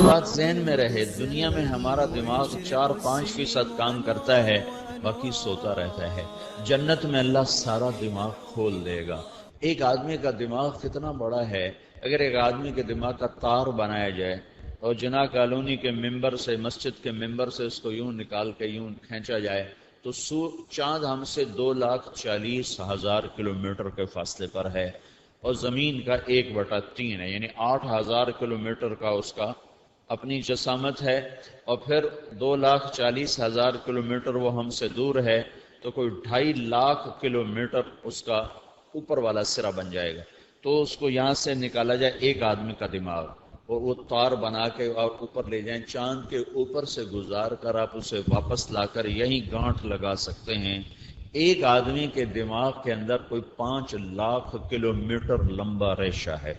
بات ذہن میں رہے، دنیا میں ہمارا دماغ 4-5% کام کرتا ہے، باقی سوتا رہتا ہے۔ جنت میں اللہ سارا دماغ کھول دے گا۔ ایک آدمی کا دماغ کتنا بڑا ہے، اگر ایک آدمی کے دماغ کا تار بنایا جائے اور جناح کالونی کے ممبر سے، مسجد کے ممبر سے اس کو یوں نکال کے یوں کھینچا جائے تو چاند ہم سے 2,40,000 کلومیٹر کے فاصلے پر ہے، اور زمین کا 1/3 ہے، یعنی 8,000 کلومیٹر کا اس کا اپنی جسامت ہے، اور پھر 2,40,000 کلومیٹر وہ ہم سے دور ہے، تو کوئی 2.5 لاکھ کلومیٹر اس کا اوپر والا سرا بن جائے گا۔ تو اس کو یہاں سے نکالا جائے ایک آدمی کا دماغ، اور وہ تار بنا کے اور اوپر لے جائیں، چاند کے اوپر سے گزار کر آپ اسے واپس لا کر یہیں گانٹھ لگا سکتے ہیں۔ ایک آدمی کے دماغ کے اندر کوئی 5 لاکھ کلومیٹر لمبا ریشہ ہے،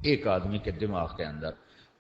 ایک آدمی کے دماغ کے اندر،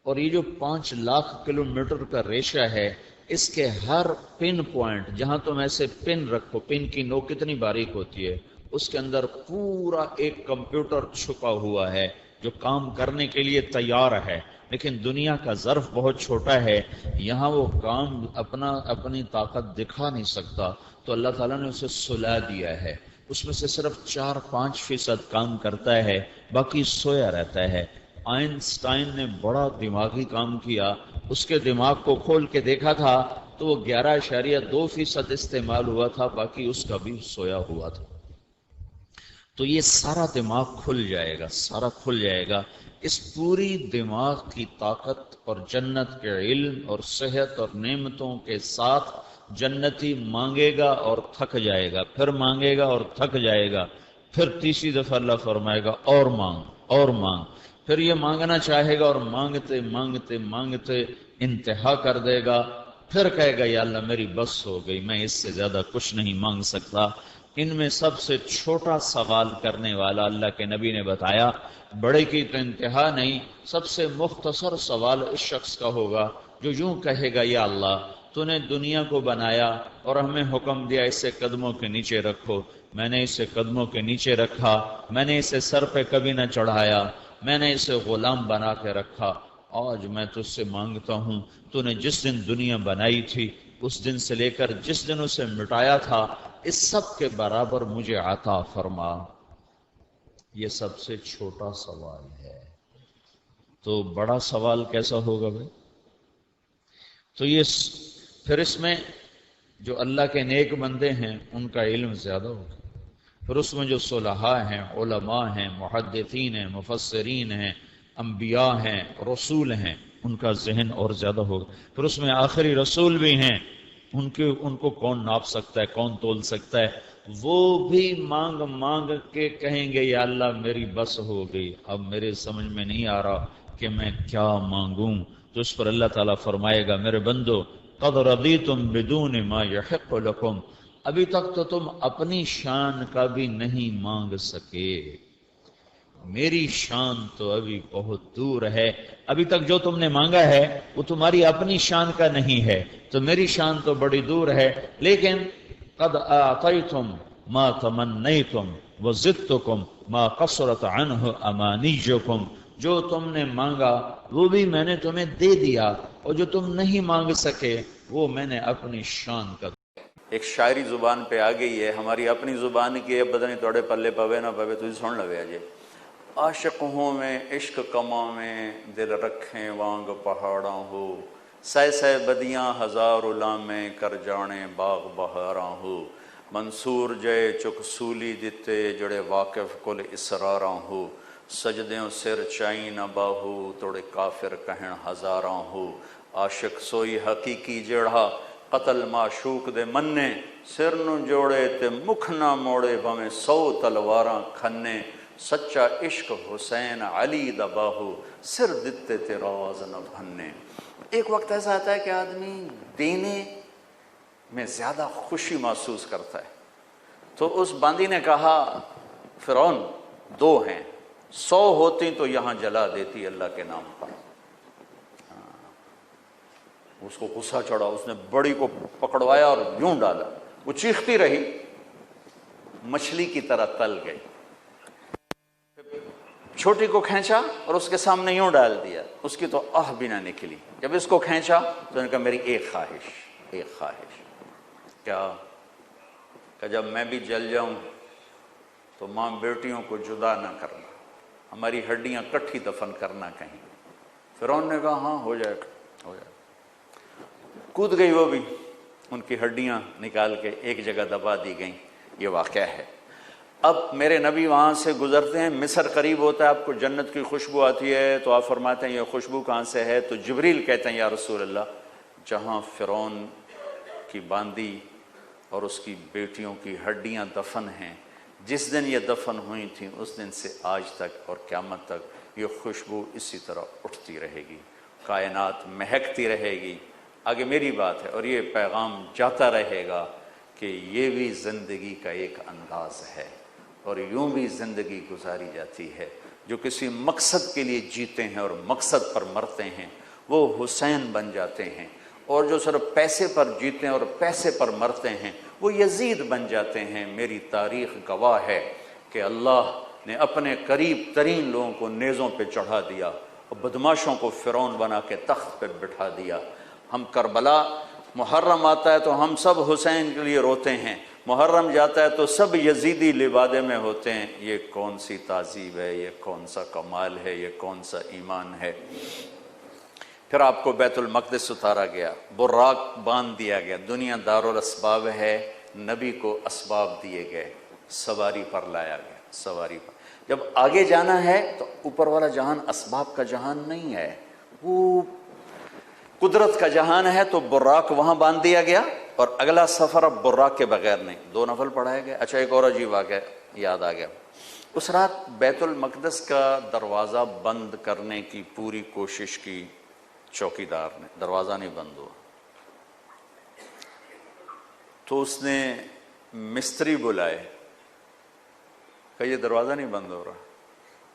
اور یہ جو 5 لاکھ کلومیٹر کا ریشہ ہے، اس کے ہر پن پوائنٹ، جہاں تم ایسے پن رکھو، پن کی نوک کتنی باریک ہوتی ہے، اس کے اندر پورا ایک کمپیوٹر چھپا ہوا ہے جو کام کرنے کے لیے تیار ہے، لیکن دنیا کا ظرف بہت چھوٹا ہے، یہاں وہ کام اپنی طاقت دکھا نہیں سکتا، تو اللہ تعالیٰ نے اسے سلا دیا ہے، اس میں سے صرف 4-5% کام کرتا ہے، باقی سویا رہتا ہے۔ آئنسٹائن نے بڑا دماغی کام کیا، اس کے دماغ کو کھول کے دیکھا تھا تو وہ 11.2% استعمال ہوا تھا، باقی اس کا بھی سویا ہوا تھا۔ تو یہ سارا دماغ کھل جائے گا، سارا کھل جائے گا۔ اس پوری دماغ کی طاقت اور جنت کے علم اور صحت اور نعمتوں کے ساتھ جنتی مانگے گا اور تھک جائے گا، پھر مانگے گا اور تھک جائے گا، پھر تیسری دفعہ اللہ فرمائے گا اور مانگ اور مانگ، پھر یہ مانگنا چاہے گا اور مانگتے مانگتے مانگتے انتہا کر دے گا، پھر کہے گا یا اللہ میری بس ہو گئی، میں اس سے زیادہ کچھ نہیں مانگ سکتا۔ ان میں سب سے چھوٹا سوال کرنے والا اللہ کے نبی نے بتایا، بڑے کی تو انتہا نہیں، سب سے مختصر سوال اس شخص کا ہوگا جو یوں کہے گا یا اللہ تو نے دنیا کو بنایا اور ہمیں حکم دیا اسے قدموں کے نیچے رکھو، میں نے اسے قدموں کے نیچے رکھا، میں نے اسے سر پہ کبھی نہ چڑھایا، میں نے اسے غلام بنا کے رکھا، آج میں تجھ سے مانگتا ہوں تو نے جس دن دنیا بنائی تھی اس دن سے لے کر جس دن اسے مٹایا تھا اس سب کے برابر مجھے عطا فرما۔ یہ سب سے چھوٹا سوال ہے، تو بڑا سوال کیسا ہوگا بھائی؟ تو یہ پھر اس میں جو اللہ کے نیک بندے ہیں ان کا علم زیادہ ہوگا، پھر اس میں جو صلحاء ہیں، علماء ہیں، محدثین ہیں، مفسرین ہیں، انبیاء ہیں، رسول ہیں، ان کا ذہن اور زیادہ ہوگا، پھر اس میں آخری رسول بھی ہیں، ان کو کون ناپ سکتا ہے، کون تول سکتا ہے؟ وہ بھی مانگ مانگ کے کہیں گے یا اللہ میری بس ہو گئی، اب میرے سمجھ میں نہیں آ رہا کہ میں کیا مانگوں، تو اس پر اللہ تعالیٰ فرمائے گا میرے بندو قد رضیتم بدون ما یحق لکم، ابھی تک تو تم اپنی شان کا بھی نہیں مانگ سکے، میری شان تو ابھی بہت دور ہے، ابھی تک جو تم نے مانگا ہے وہ تمہاری اپنی شان کا نہیں ہے، تو میری شان تو بڑی دور ہے، لیکن قد آتیتم ما تمنیتم وزدتکم ما قصرت عنہ امانیکم، جو تم نے مانگا وہ بھی میں نے تمہیں دے دیا، اور جو تم نہیں مانگ سکے وہ میں نے اپنی شان کا۔ ایک شاعری زبان پہ آ گئی ہے، ہماری اپنی زبان کی ہے، پتہ نہیں توڑے پلے پوے نہ پوے، تجھے سن لوے جی۔ عاشق ہوں میں عشق کماں میں دل رکھیں وانگ پہاڑاں ہو، سہ سہ بدیاں ہزار علامیں کر جانے باغ بہاراں ہو، منصور جے چک سولی دتے جڑے واقف کل اسراراں ہو، سجدیوں سر چائیں نہ باہو توڑے کافر کہن ہزاراں ہو، عاشق سوئی حقیقی جڑا قتل معشوق دے مننے، سر نو جوڑے تے مکھ نہ موڑے بھویں 100 تلواراں کھنے، سچا عشق حسین علی دا باہو سر دتے تے راز نہ بھنے۔ ایک وقت ایسا آتا ہے کہ آدمی دینے میں زیادہ خوشی محسوس کرتا ہے، تو اس باندی نے کہا فرعون 2 ہیں، 100 ہوتی تو یہاں جلا دیتی اللہ کے نام پر۔ اس کو غصہ چڑھا، اس نے بڑی کو پکڑوایا اور یوں ڈالا، وہ چیختی رہی، مچھلی کی طرح تل گئی، چھوٹی کو کھینچا اور اس کے سامنے یوں ڈال دیا، اس کی تو آہ بھی نہ نکلی۔ جب اس کو کھینچا تو انہوں نے کہا میری ایک خواہش کیا؟ کہ جب میں بھی جل جاؤں تو ماں بیٹیوں کو جدا نہ کرنا، ہماری ہڈیاں کٹھی دفن کرنا کہیں۔ فرعون نے کہا ہاں ہو جائے گا۔ کود گئی وہ بھی، ان کی ہڈیاں نکال کے ایک جگہ دبا دی گئیں۔ یہ واقعہ ہے۔ اب میرے نبی وہاں سے گزرتے ہیں، مصر قریب ہوتا ہے، آپ کو جنت کی خوشبو آتی ہے تو آپ فرماتے ہیں یہ خوشبو کہاں سے ہے؟ تو جبریل کہتے ہیں یا رسول اللہ، جہاں فرعون کی باندی اور اس کی بیٹیوں کی ہڈیاں دفن ہیں، جس دن یہ دفن ہوئی تھیں اس دن سے آج تک اور قیامت تک یہ خوشبو اسی طرح اٹھتی رہے گی، کائنات مہکتی رہے گی۔ آگے میری بات ہے اور یہ پیغام جاتا رہے گا کہ یہ بھی زندگی کا ایک انداز ہے اور یوں بھی زندگی گزاری جاتی ہے۔ جو کسی مقصد کے لیے جیتے ہیں اور مقصد پر مرتے ہیں وہ حسین بن جاتے ہیں، اور جو صرف پیسے پر جیتے ہیں اور پیسے پر مرتے ہیں وہ یزید بن جاتے ہیں۔ میری تاریخ گواہ ہے کہ اللہ نے اپنے قریب ترین لوگوں کو نیزوں پہ چڑھا دیا اور بدماشوں کو فرعون بنا کے تخت پہ بٹھا دیا۔ ہم کربلا محرم آتا ہے تو ہم سب حسین کے لیے روتے ہیں، محرم جاتا ہے تو سب یزیدی لبادے میں ہوتے ہیں۔ یہ کون سی تہذیب ہے، یہ کون سا کمال ہے، یہ کون سا ایمان ہے؟ پھر آپ کو بیت المقدس اتارا گیا، براق باندھ دیا گیا، دنیا دارالاسباب ہے، نبی کو اسباب دیے گئے، سواری پر لایا گیا، سواری پر۔ جب آگے جانا ہے تو اوپر والا جہان اسباب کا جہان نہیں ہے، وہ قدرت کا جہان ہے، تو براق وہاں باندھ دیا گیا اور اگلا سفر اب براق کے بغیر نہیں، 2 نفل پڑھائے گئے۔ اچھا ایک اور عجیب واقعہ یاد آ گیا، اس رات بیت المقدس کا دروازہ بند کرنے کی پوری کوشش کی چوکیدار نے، دروازہ نہیں بند ہوا، تو اس نے مستری بلائے کہ یہ دروازہ نہیں بند ہو رہا،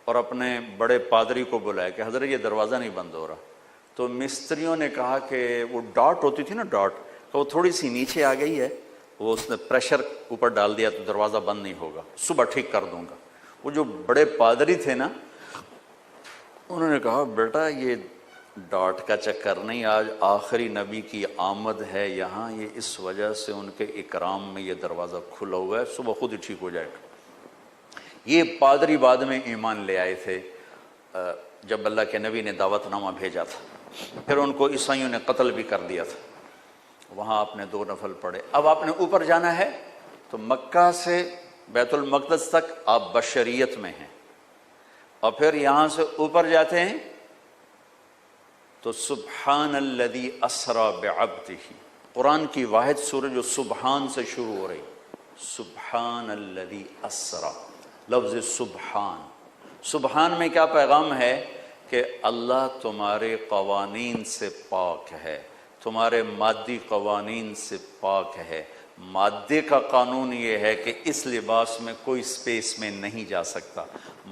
اور اپنے بڑے پادری کو بلایا کہ حضرت یہ دروازہ نہیں بند ہو رہا۔ تو مستریوں نے کہا کہ وہ ڈاٹ ہوتی تھی نا، ڈاٹ، کہ وہ تھوڑی سی نیچے آ گئی ہے، وہ اس نے پریشر اوپر ڈال دیا تو دروازہ بند نہیں ہوگا، صبح ٹھیک کر دوں گا۔ وہ جو بڑے پادری تھے نا، انہوں نے کہا بیٹا یہ ڈاٹ کا چکر نہیں، آج آخری نبی کی آمد ہے یہاں، یہ اس وجہ سے ان کے اکرام میں یہ دروازہ کھلا ہوا ہے، صبح خود ہی ٹھیک ہو جائے گا۔ یہ پادری بعد میں ایمان لے آئے تھے جب اللہ کے نبی نے دعوت نامہ بھیجا تھا، پھر ان کو عیسائیوں نے قتل بھی کر دیا تھا۔ وہاں آپ نے 2 نفل پڑھے۔ اب آپ نے اوپر جانا ہے تو مکہ سے بیت المقدس تک آپ بشریت میں ہیں، اور پھر یہاں سے اوپر جاتے ہیں تو سبحان الذی اسری بعبدہ، قرآن کی واحد سورہ جو سبحان سے شروع ہو رہی، سبحان الذی اسری، لفظ سبحان۔ سبحان میں کیا پیغام ہے کہ اللہ تمہارے قوانین سے پاک ہے، تمہارے مادی قوانین سے پاک ہے۔ مادے کا قانون یہ ہے کہ اس لباس میں کوئی سپیس میں نہیں جا سکتا،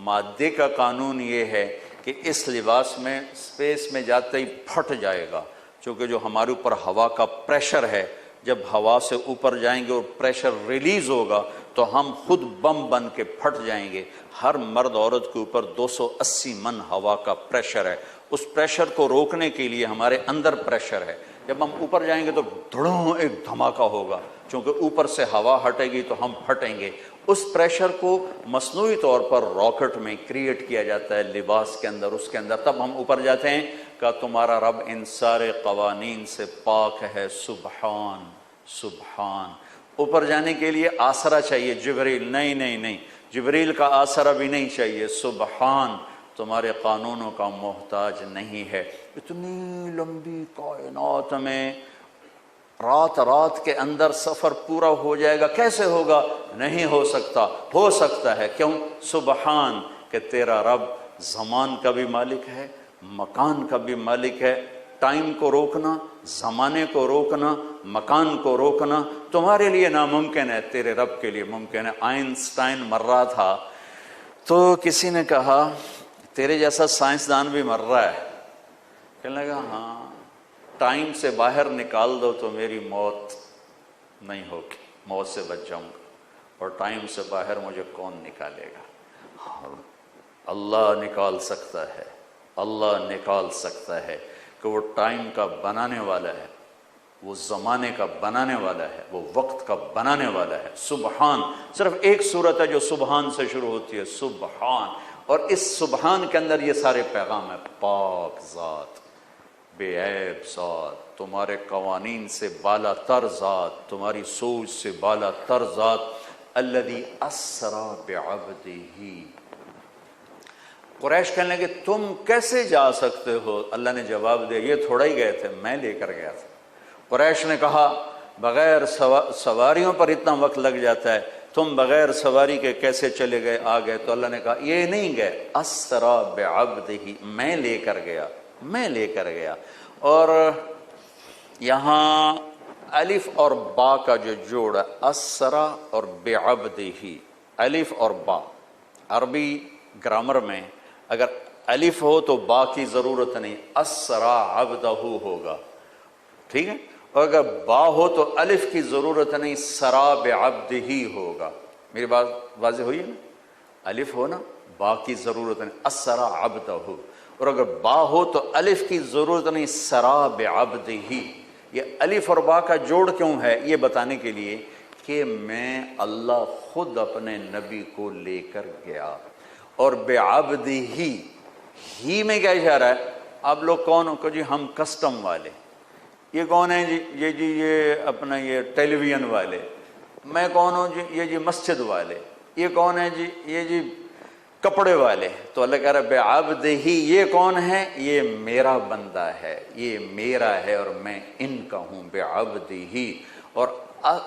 مادے کا قانون یہ ہے کہ اس لباس میں سپیس میں جاتے ہی پھٹ جائے گا، چونکہ جو ہمارے اوپر ہوا کا پریشر ہے، جب ہوا سے اوپر جائیں گے اور پریشر ریلیز ہوگا تو ہم خود بم بن کے پھٹ جائیں گے۔ ہر مرد عورت کے اوپر 280 من ہوا کا پریشر ہے، اس پریشر کو روکنے کے لیے ہمارے اندر پریشر ہے۔ جب ہم اوپر جائیں گے تو دھڑوں ایک دھماکہ ہوگا، چونکہ اوپر سے ہوا ہٹے گی تو ہم پھٹیں گے۔ اس پریشر کو مصنوعی طور پر راکٹ میں کریٹ کیا جاتا ہے، لباس کے اندر، اس کے اندر، تب ہم اوپر جاتے ہیں کہ تمہارا رب ان سارے قوانین سے پاک ہے، سبحان سبحان۔ اوپر جانے کے لیے آسرا چاہیے، جبریل نہیں، جبریل کا آسرا بھی نہیں چاہیے، سبحان تمہارے قانونوں کا محتاج نہیں ہے۔ اتنی لمبی کائنات میں رات کے اندر سفر پورا ہو جائے گا، کیسے ہوگا؟ نہیں ہو سکتا، ہو سکتا ہے، کیوں؟ سبحان کہ تیرا رب زمان کا بھی مالک ہے، مکان کا بھی مالک ہے۔ ٹائم کو روکنا، زمانے کو روکنا، مکان کو روکنا تمہارے لیے ناممکن ہے، تیرے رب کے لیے ممکن ہے۔ آئنسٹائن مر رہا تھا تو کسی نے کہا تیرے جیسا سائنسدان بھی مر رہا ہے، کہنے لگا ہاں ٹائم سے باہر نکال دو تو میری موت نہیں ہوگی، موت سے بچ جاؤں گا، اور ٹائم سے باہر مجھے کون نکالے گا؟ اللہ نکال سکتا ہے، اللہ نکال سکتا ہے کہ وہ ٹائم کا بنانے والا ہے، وہ زمانے کا بنانے والا ہے، وہ وقت کا بنانے والا ہے۔ سبحان، صرف ایک صورت ہے جو سبحان سے شروع ہوتی ہے، سبحان، اور اس سبحان کے اندر یہ سارے پیغام ہے۔ پاک ذات، بے عیب ذات، تمہارے قوانین سے بالا تر ذات، تمہاری سوچ سے بالا تر ذات، الذی اسری بعبدہ۔ قریش کہنے لگے تم کیسے جا سکتے ہو؟ اللہ نے جواب دیا یہ تھوڑا ہی گئے تھے، میں لے کر گیا تھا۔ قریش نے کہا بغیر سواریوں پر اتنا وقت لگ جاتا ہے، تم بغیر سواری کے کیسے چلے گئے آ گئے؟ تو اللہ نے کہا یہ نہیں گئے، اسری بعبدہ، میں لے کر گیا، میں لے کر گیا۔ اور یہاں الف اور با کا جو جوڑ ہے، اسری اور بعبدہ، الف اور با، عربی گرامر میں اگر الف ہو تو با کی ضرورت نہیں، اسری عبدہ ہوگا، ٹھیک ہے؟ اور اگر با ہو تو الف کی ضرورت نہیں، سرا بعبدہ ہوگا۔ میری بات واضح ہوئی ہے نا؟ الف ہو نا، با کی ضرورت نہیں، اسری عبدہ، اور اگر با ہو تو الف کی ضرورت نہیں، سرا بعبدہ۔ یہ الف اور با کا جوڑ کیوں ہے؟ یہ بتانے کے لیے کہ میں اللہ خود اپنے نبی کو لے کر گیا، اور بعبدہ ہی میں کیا اشارہ ہے؟ آپ لوگ کون ہو؟ کہ جی ہم کسٹم والے۔ یہ کون ہیں جی؟ یہ اپنا یہ ٹیلی ویژن والے۔ میں کون ہوں جی؟ یہ جی مسجد والے۔ یہ کون ہیں جی؟ یہ جی کپڑے والے۔ تو اللہ کہہ رہا ہے بعبدہ، یہ کون ہے؟ یہ میرا بندہ ہے، یہ میرا ہے اور میں ان کا ہوں، بعبدہ۔ اور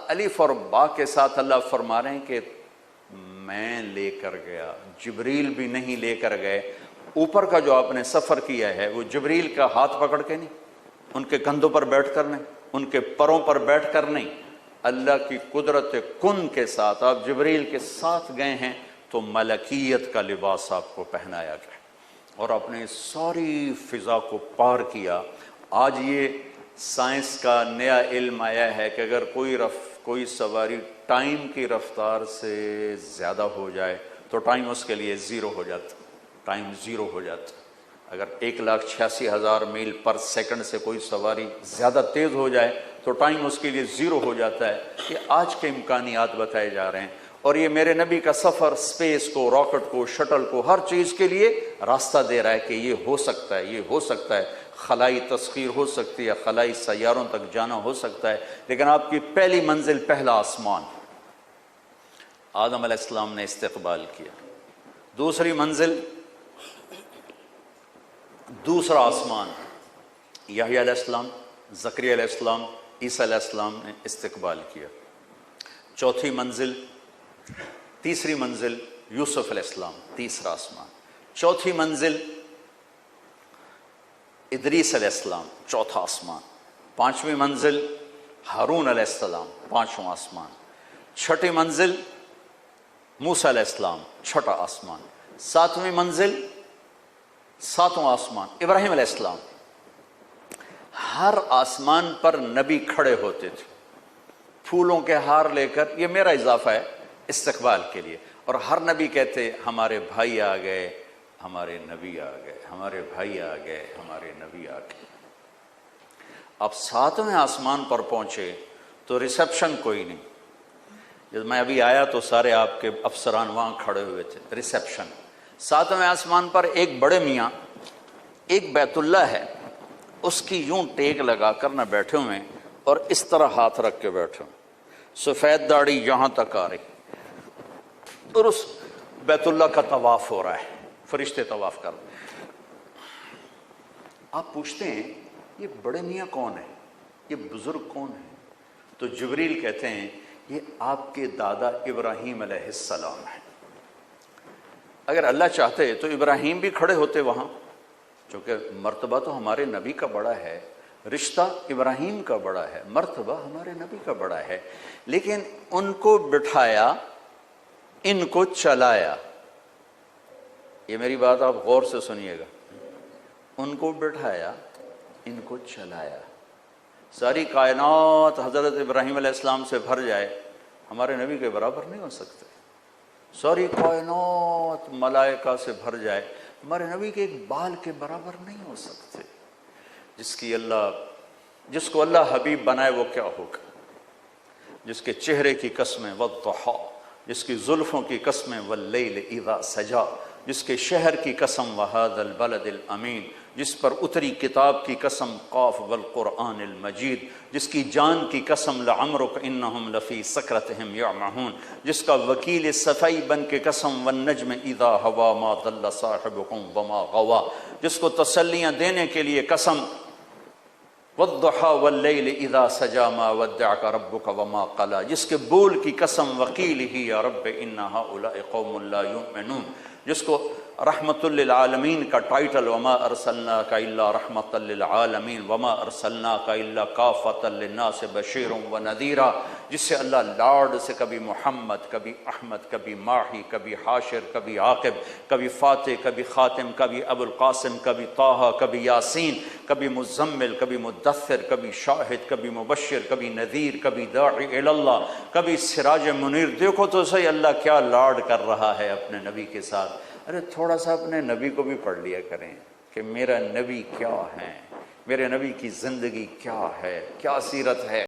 الف اور با کے ساتھ اللہ فرما رہے ہیں کہ میں لے کر گیا، جبریل بھی نہیں لے کر گئے۔ اوپر کا جو آپ نے سفر کیا ہے وہ جبریل کا ہاتھ پکڑ کے نہیں، ان کے کندھوں پر بیٹھ کر نہیں، ان کے پروں پر بیٹھ کر نہیں، اللہ کی قدرت کن کے ساتھ آپ جبریل کے ساتھ گئے ہیں، تو ملکیت کا لباس آپ کو پہنایا گیا اور اپنے ساری فضا کو پار کیا۔ آج یہ سائنس کا نیا علم آیا ہے کہ اگر کوئی سواری ٹائم کی رفتار سے زیادہ ہو جائے تو ٹائم اس کے لیے زیرو ہو جاتا، ٹائم زیرو ہو جاتا۔ اگر 1,86,000 میل پر سیکنڈ سے کوئی سواری زیادہ تیز ہو جائے تو ٹائم اس کے لیے زیرو ہو جاتا ہے۔ یہ آج کے امکانیات بتائے جا رہے ہیں، اور یہ میرے نبی کا سفر اسپیس کو، راکٹ کو، شٹل کو، ہر چیز کے لیے راستہ دے رہا ہے کہ یہ ہو سکتا ہے، یہ ہو سکتا ہے، خلائی تسخیر ہو سکتی ہے، خلائی سیاروں تک جانا ہو سکتا ہے۔ لیکن آپ کی پہلی منزل پہلا آسمان، آدم علیہ السلام نے استقبال کیا۔ دوسری منزل دوسرا آسمان، یحییٰ علیہ السلام، زکریا علیہ السلام، عیسیٰ علیہ السلام نے استقبال کیا۔ چوتھی منزل، تیسری منزل یوسف علیہ السلام، تیسرا آسمان۔ چوتھی منزل ادریس علیہ السلام، چوتھا آسمان۔ پانچویں منزل ہارون علیہ السلام، پانچواں آسمان۔ چھٹی منزل موسیٰ علیہ السلام، چھٹا آسمان۔ ساتویں منزل، ساتواں آسمان، ابراہیم علیہ السلام۔ ہر آسمان پر نبی کھڑے ہوتے تھے پھولوں کے ہار لے کر، یہ میرا اضافہ ہے استقبال کے لیے، اور ہر نبی کہتے ہمارے بھائی آ گئے، ہمارے نبی آ گئے، ہمارے بھائی آ گئے، ہمارے نبی آ گئے۔ اب ساتویں آسمان پر پہنچے تو ریسیپشن کوئی نہیں۔ جب میں ابھی آیا تو سارے آپ کے افسران وہاں کھڑے ہوئے تھے، ریسیپشن۔ ساتویں آسمان پر ایک بڑے میاں، ایک بیت اللہ ہے، اس کی یوں ٹیک لگا کر نہ بیٹھے ہوئے اور اس طرح ہاتھ رکھ کے بیٹھے ہوئے، سفید داڑھی یہاں تک آ رہی، اور اس بیت اللہ کا طواف ہو رہا ہے، فرشتے طواف کر رہے ہیں۔ آپ پوچھتے ہیں یہ بڑے میاں کون ہیں، یہ بزرگ کون ہیں؟ تو جبریل کہتے ہیں یہ آپ کے دادا ابراہیم علیہ السلام ہیں۔ اگر اللہ چاہتے تو ابراہیم بھی کھڑے ہوتے وہاں، چونکہ مرتبہ تو ہمارے نبی کا بڑا ہے، رشتہ ابراہیم کا بڑا ہے، مرتبہ ہمارے نبی کا بڑا ہے، لیکن ان کو بٹھایا، ان کو چلایا۔ یہ میری بات آپ غور سے سنیے گا، ان کو بٹھایا، ان کو چلایا۔ ساری کائنات حضرت ابراہیم علیہ السلام سے بھر جائے، ہمارے نبی کے برابر نہیں ہو سکتے۔ ساری کائنات ملائکہ سے بھر جائے، ہمارے نبی کے ایک بال کے برابر نہیں ہو سکتے۔ جس کو اللہ حبیب بنائے وہ کیا ہوگا؟ جس کے چہرے کی قسمیں والضحیٰ، جس کی زلفوں کی قسمیں واللیل اذا سجا، جس کے شہر کی قسم وہذا البلد الامین، جس پر اتری کتاب کی قسم قاف والقرآن المجید، جس کی جان کی قسم لعمرک انہم لفی سکرتہم یعمہون، جس کا وکیل صفائی بن کے قسم والنجم اذا ہوا ما ضل صاحبکم وما غوا، جس کو تسلیاں دینے کے لیے قسم والضحیٰ واللیل اذا سجا ما ودعک ربک وما قلا، جس کے بول کی قسم وقیلہ یا رب ان ہؤلاء قوم لا یؤمنون، جس کو رحمت للعالمین کا ٹائٹل وما ارسلناک الا رحمت للعالمین وما ارسلناک الا کافۃ للناس بشیرا ونذیرا، جس سے اللہ لاڈ سے کبھی محمد، کبھی احمد، کبھی ماہی، کبھی حاشر، کبھی عاقب، کبھی فاتح، کبھی خاتم، کبھی ابو القاسم، کبھی طٰہٰ، کبھی یاسین، کبھی مزمل، کبھی مدثر، کبھی شاہد، کبھی مبشر، کبھی نذیر، کبھی داعی الی اللہ، کبھی سراج منیر۔ دیکھو تو صحیح اللہ کیا لاڈ کر رہا ہے اپنے نبی کے ساتھ۔ ارے تھوڑا سا اپنے نبی کو بھی پڑھ لیا کریں کہ میرا نبی کیا ہے، میرے نبی کی زندگی کیا ہے، کیا سیرت ہے۔